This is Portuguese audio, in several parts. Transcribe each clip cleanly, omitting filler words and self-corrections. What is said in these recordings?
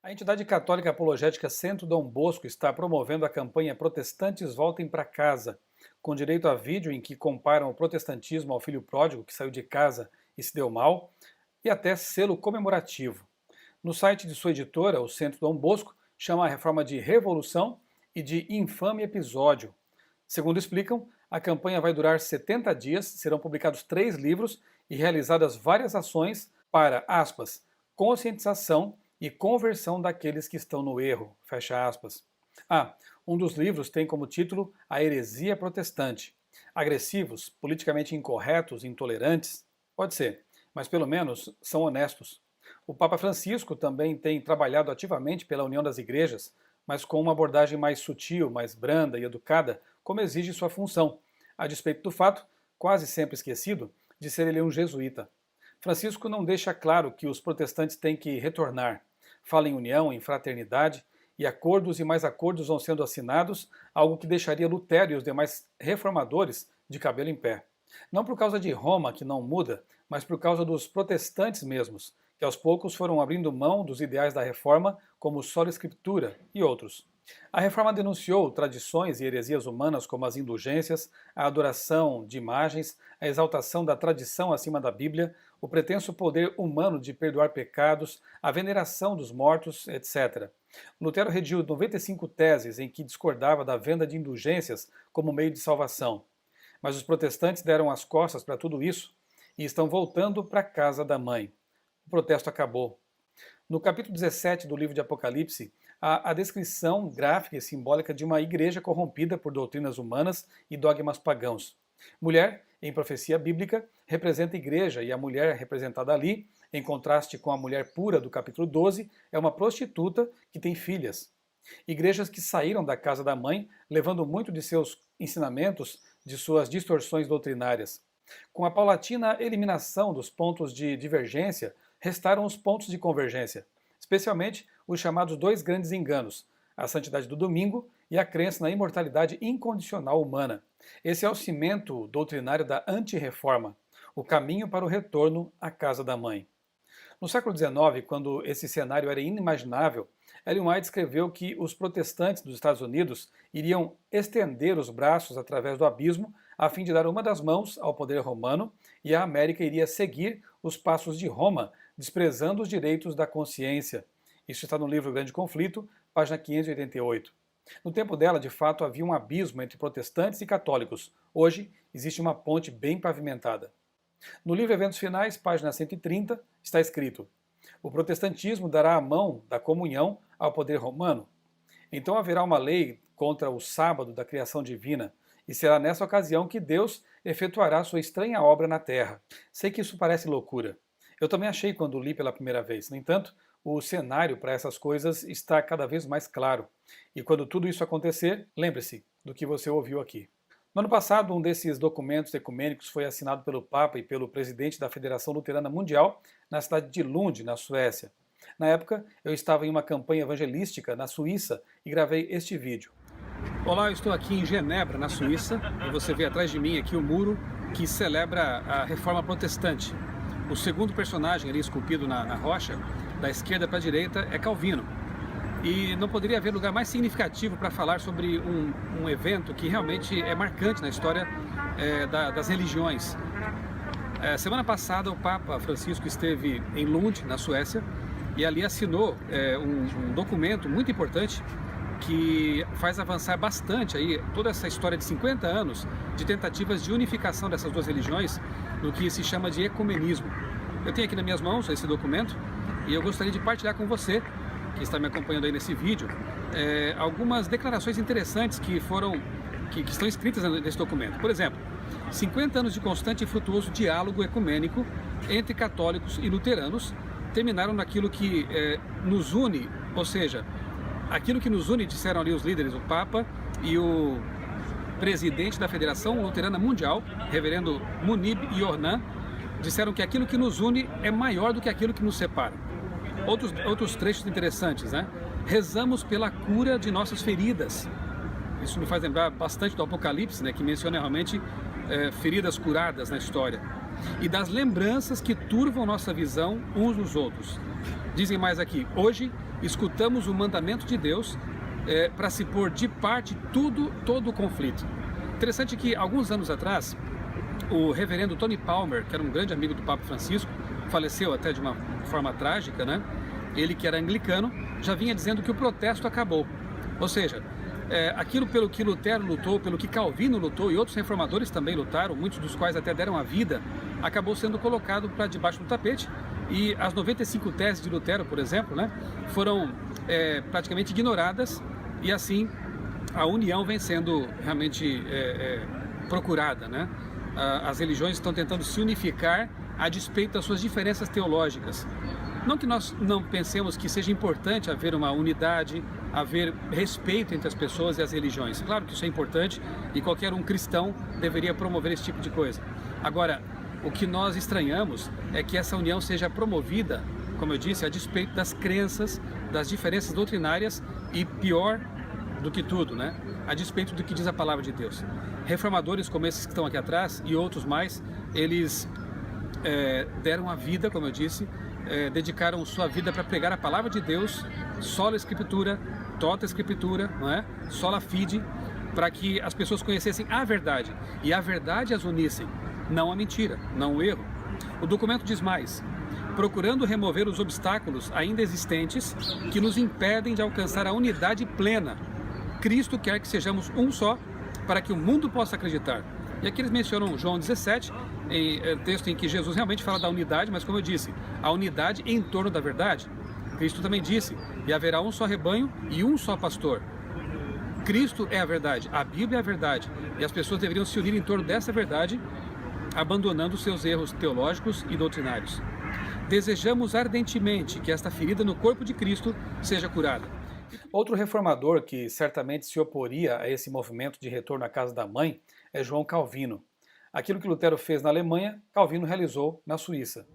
A entidade católica apologética Centro Dom Bosco está promovendo a campanha Protestantes Voltem para Casa, com direito a vídeo em que comparam o protestantismo ao filho pródigo que saiu de casa e se deu mal, e até selo comemorativo. No site de sua editora, o Centro Dom Bosco chama a reforma de revolução e de infame episódio. Segundo explicam, a campanha vai durar 70 dias, serão publicados 3 livros e realizadas várias ações para, aspas, conscientização e conversão daqueles que estão no erro, fecha aspas. Um dos livros tem como título A Heresia Protestante. Agressivos, politicamente incorretos, intolerantes? Pode ser, mas pelo menos são honestos. O Papa Francisco também tem trabalhado ativamente pela união das igrejas, mas com uma abordagem mais sutil, mais branda e educada, como exige sua função, a despeito do fato, quase sempre esquecido, de ser ele um jesuíta. Francisco não deixa claro que os protestantes têm que retornar. Fala em união, em fraternidade, e acordos e mais acordos vão sendo assinados, algo que deixaria Lutero e os demais reformadores de cabelo em pé. Não por causa de Roma, que não muda, mas por causa dos protestantes mesmos, que aos poucos foram abrindo mão dos ideais da reforma, como sola escritura e outros. A reforma denunciou tradições e heresias humanas como as indulgências, a adoração de imagens, a exaltação da tradição acima da Bíblia, o pretenso poder humano de perdoar pecados, a veneração dos mortos, etc. Lutero redigiu 95 teses em que discordava da venda de indulgências como meio de salvação. Mas os protestantes deram as costas para tudo isso e estão voltando para a casa da mãe. O protesto acabou. No capítulo 17 do livro de Apocalipse, há a descrição gráfica e simbólica de uma igreja corrompida por doutrinas humanas e dogmas pagãos. Mulher, em profecia bíblica, representa a igreja e a mulher representada ali, em contraste com a mulher pura do capítulo 12, é uma prostituta que tem filhas. Igrejas que saíram da casa da mãe, levando muito de seus ensinamentos, de suas distorções doutrinárias. Com a paulatina eliminação dos pontos de divergência, restaram os pontos de convergência, especialmente os chamados 2 grandes enganos, a santidade do domingo e a crença na imortalidade incondicional humana. Esse é o cimento doutrinário da antirreforma, o caminho para o retorno à casa da mãe. No século XIX, quando esse cenário era inimaginável, Ellen White escreveu que os protestantes dos Estados Unidos iriam estender os braços através do abismo a fim de dar uma das mãos ao poder romano e a América iria seguir os passos de Roma, desprezando os direitos da consciência. Isso está no livro Grande Conflito, página 588. No tempo dela, de fato, havia um abismo entre protestantes e católicos. Hoje, existe uma ponte bem pavimentada. No livro Eventos Finais, página 130, está escrito: o protestantismo dará a mão da comunhão ao poder romano. Então haverá uma lei contra o sábado da criação divina, e será nessa ocasião que Deus efetuará sua estranha obra na terra. Sei que isso parece loucura. Eu também achei quando li pela primeira vez. No entanto, o cenário para essas coisas está cada vez mais claro. E quando tudo isso acontecer, lembre-se do que você ouviu aqui. No ano passado, um desses documentos ecumênicos foi assinado pelo Papa e pelo presidente da Federação Luterana Mundial na cidade de Lund, na Suécia. Na época, eu estava em uma campanha evangelística na Suíça e gravei este vídeo. Olá, eu estou aqui em Genebra, na Suíça, e você vê atrás de mim aqui o muro que celebra a Reforma Protestante. O segundo personagem ali esculpido na rocha, da esquerda para a direita, é Calvino. E não poderia haver lugar mais significativo para falar sobre um evento que realmente é marcante na história das religiões. Semana passada o Papa Francisco esteve em Lund, na Suécia, e ali assinou um documento muito importante que faz avançar bastante aí toda essa história de 50 anos de tentativas de unificação dessas duas religiões no que se chama de ecumenismo. Eu tenho aqui nas minhas mãos esse documento e eu gostaria de partilhar com você, que está me acompanhando aí nesse vídeo, algumas declarações interessantes que estão escritas nesse documento. Por exemplo, 50 anos de constante e frutuoso diálogo ecumênico entre católicos e luteranos terminaram naquilo que nos une, ou seja, aquilo que nos une, disseram ali os líderes, o Papa e o presidente da Federação Luterana Mundial, reverendo Munib Yornan, disseram que aquilo que nos une é maior do que aquilo que nos separa. Outros trechos interessantes, né? Rezamos pela cura de nossas feridas. Isso me faz lembrar bastante do Apocalipse, né? Que menciona realmente feridas curadas na história. E das lembranças que turvam nossa visão uns dos outros. Dizem mais aqui: hoje escutamos o mandamento de Deus para se pôr de parte todo o conflito. Interessante que alguns anos atrás, o reverendo Tony Palmer, que era um grande amigo do Papa Francisco, faleceu até de uma forma trágica, né? Ele, que era anglicano, já vinha dizendo que o protesto acabou. Ou seja, aquilo pelo que Lutero lutou, pelo que Calvino lutou e outros reformadores também lutaram, muitos dos quais até deram a vida, acabou sendo colocado para debaixo do tapete. E as 95 teses de Lutero, por exemplo, né, foram praticamente ignoradas, e assim a união vem sendo realmente procurada, né? As religiões estão tentando se unificar a despeito das suas diferenças teológicas. Não que nós não pensemos que seja importante haver uma unidade, haver respeito entre as pessoas e as religiões. Claro que isso é importante e qualquer um cristão deveria promover esse tipo de coisa. Agora, o que nós estranhamos é que essa união seja promovida, como eu disse, a despeito das crenças, das diferenças doutrinárias e, pior do que tudo, né, a despeito do que diz a palavra de Deus. Reformadores como esses que estão aqui atrás e outros mais, eles deram a vida, como eu disse, dedicaram sua vida para pregar a palavra de Deus, sola escritura, tota escritura, não é? Sola fide, para que as pessoas conhecessem a verdade e a verdade as unissem, não a mentira, não o erro. O documento diz mais: procurando remover os obstáculos ainda existentes que nos impedem de alcançar a unidade plena, Cristo quer que sejamos um só, para que o mundo possa acreditar. E aqui eles mencionam João 17, texto em que Jesus realmente fala da unidade, mas como eu disse, a unidade em torno da verdade. Cristo também disse: e haverá um só rebanho e um só pastor. Cristo é a verdade, a Bíblia é a verdade, e as pessoas deveriam se unir em torno dessa verdade, abandonando seus erros teológicos e doutrinários. Desejamos ardentemente que esta ferida no corpo de Cristo seja curada. Outro reformador que certamente se oporia a esse movimento de retorno à casa da mãe é João Calvino. Aquilo que Lutero fez na Alemanha, Calvino realizou na Suíça.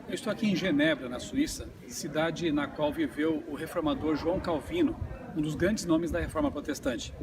Eu estou aqui em Genebra, na Suíça, cidade na qual viveu o reformador João Calvino, um dos grandes nomes da Reforma Protestante.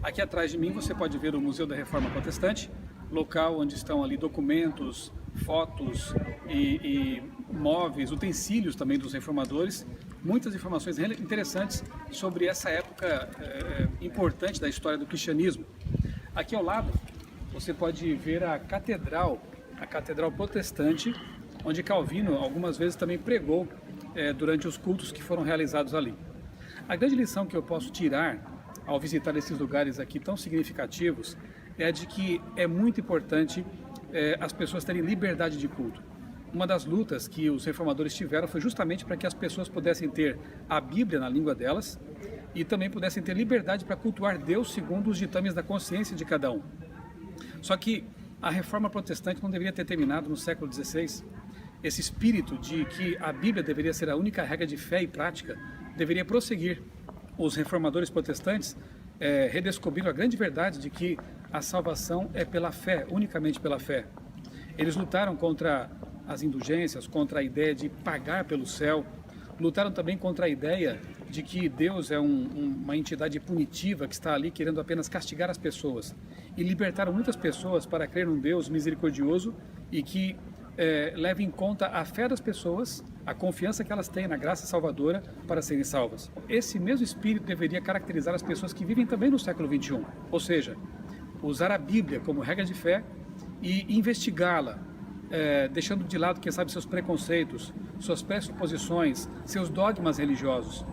Aqui atrás de mim você pode ver o Museu da Reforma Protestante, local onde estão ali documentos, fotos e móveis, utensílios também dos reformadores, muitas informações interessantes sobre essa época importante da história do cristianismo. Aqui ao lado você pode ver a catedral protestante, onde Calvino algumas vezes também pregou durante os cultos que foram realizados ali. A grande lição que eu posso tirar ao visitar esses lugares aqui tão significativos é de que é muito importante as pessoas terem liberdade de culto. Uma das lutas que os reformadores tiveram foi justamente para que as pessoas pudessem ter a Bíblia na língua delas e também pudessem ter liberdade para cultuar Deus segundo os ditames da consciência de cada um. Só que a Reforma Protestante não deveria ter terminado no século XVI. Esse espírito de que a Bíblia deveria ser a única regra de fé e prática deveria prosseguir. Os reformadores protestantes redescobriram a grande verdade de que a salvação é pela fé, unicamente pela fé. Eles lutaram contra as indulgências, contra a ideia de pagar pelo céu, lutaram também contra a ideia de que Deus é uma entidade punitiva que está ali querendo apenas castigar as pessoas, e libertaram muitas pessoas para crer num Deus misericordioso e que leve em conta a fé das pessoas, a confiança que elas têm na graça salvadora para serem salvas. Esse mesmo espírito deveria caracterizar as pessoas que vivem também no século XXI, ou seja, usar a Bíblia como regra de fé e investigá-la, deixando de lado, quem sabe, seus preconceitos, suas pressuposições, seus dogmas religiosos.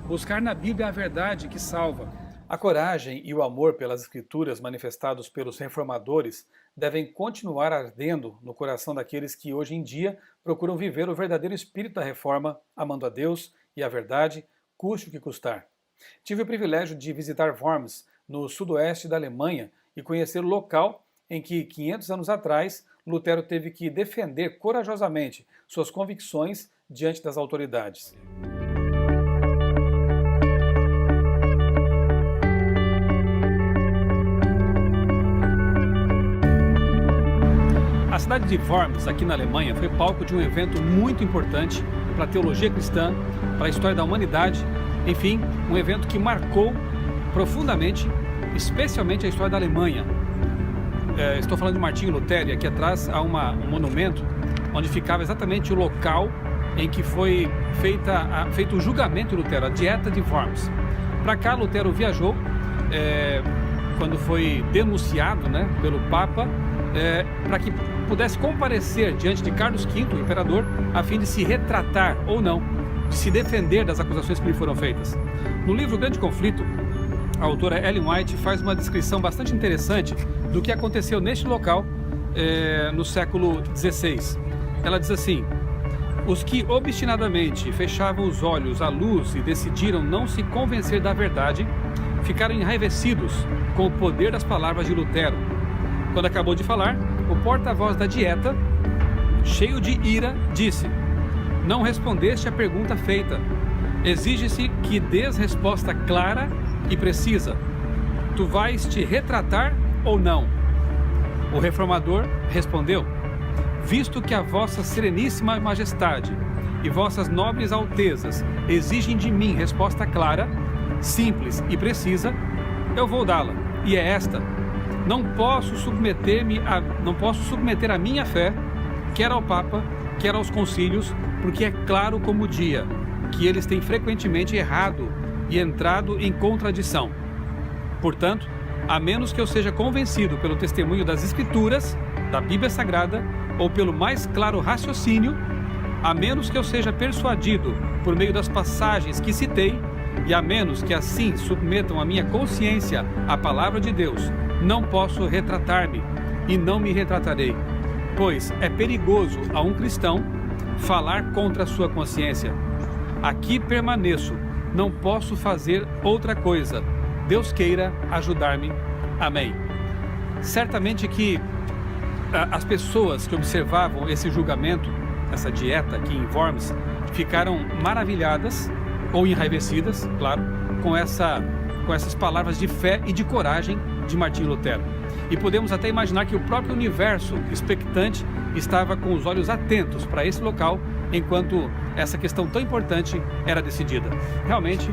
Buscar na Bíblia a verdade que salva. A coragem e o amor pelas Escrituras manifestados pelos reformadores devem continuar ardendo no coração daqueles que hoje em dia procuram viver o verdadeiro espírito da reforma, amando a Deus e a verdade, custe o que custar. Tive o privilégio de visitar Worms, no sudoeste da Alemanha, e conhecer o local em que, 500 anos atrás, Lutero teve que defender corajosamente suas convicções diante das autoridades. A cidade de Worms, aqui na Alemanha, foi palco de um evento muito importante para a teologia cristã, para a história da humanidade, enfim, um evento que marcou profundamente, especialmente a história da Alemanha. Estou falando de Martinho Lutero, e aqui atrás há um monumento onde ficava exatamente o local em que foi feito o julgamento de Lutero, a Dieta de Worms. Para cá, Lutero viajou, quando foi denunciado, né, pelo Papa, para que pudesse comparecer diante de Carlos V, o imperador, a fim de se retratar ou não, de se defender das acusações que lhe foram feitas. No livro Grande Conflito, a autora Ellen White faz uma descrição bastante interessante do que aconteceu neste local no século XVI. Ela diz assim: os que obstinadamente fechavam os olhos à luz e decidiram não se convencer da verdade, ficaram enraivecidos com o poder das palavras de Lutero. Quando acabou de falar, o porta-voz da Dieta, cheio de ira, disse: não respondeste à pergunta feita. Exige-se que dês resposta clara e precisa. Tu vais te retratar ou não? O reformador respondeu: visto que a vossa sereníssima majestade e vossas nobres altezas exigem de mim resposta clara, simples e precisa, eu vou dá-la, e é esta: não posso submeter a minha fé, quer ao Papa, quer aos concílios, porque é claro como o dia que eles têm frequentemente errado e entrado em contradição. Portanto, a menos que eu seja convencido pelo testemunho das Escrituras, da Bíblia Sagrada, ou pelo mais claro raciocínio, a menos que eu seja persuadido por meio das passagens que citei, e a menos que assim submetam a minha consciência à palavra de Deus, não posso retratar-me e não me retratarei, pois é perigoso a um cristão falar contra a sua consciência. Aqui permaneço, não posso fazer outra coisa. Deus queira ajudar-me. Amém. Certamente que as pessoas que observavam esse julgamento, essa dieta aqui em Worms, ficaram maravilhadas ou enraivecidas, claro, com essas palavras de fé e de coragem de Martinho Lutero. E podemos até imaginar que o próprio universo expectante estava com os olhos atentos para esse local enquanto essa questão tão importante era decidida. Realmente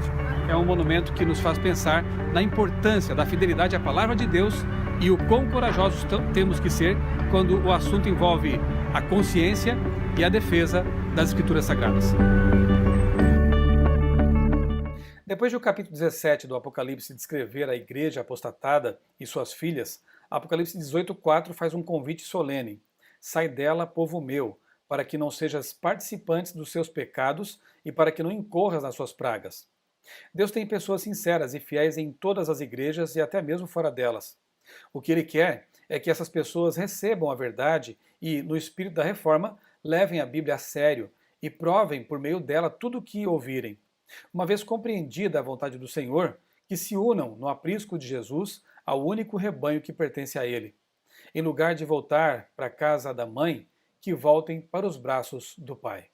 é um monumento que nos faz pensar na importância da fidelidade à palavra de Deus e o quão corajosos temos que ser quando o assunto envolve a consciência e a defesa das Escrituras Sagradas. Depois do capítulo 17 do Apocalipse descrever a igreja apostatada e suas filhas, Apocalipse 18:4 faz um convite solene: sai dela, povo meu, para que não sejas participantes dos seus pecados e para que não incorras nas suas pragas. Deus tem pessoas sinceras e fiéis em todas as igrejas e até mesmo fora delas. O que Ele quer é que essas pessoas recebam a verdade e, no espírito da reforma, levem a Bíblia a sério e provem por meio dela tudo o que ouvirem. Uma vez compreendida a vontade do Senhor, que se unam no aprisco de Jesus ao único rebanho que pertence a Ele. Em lugar de voltar para a casa da mãe, que voltem para os braços do Pai.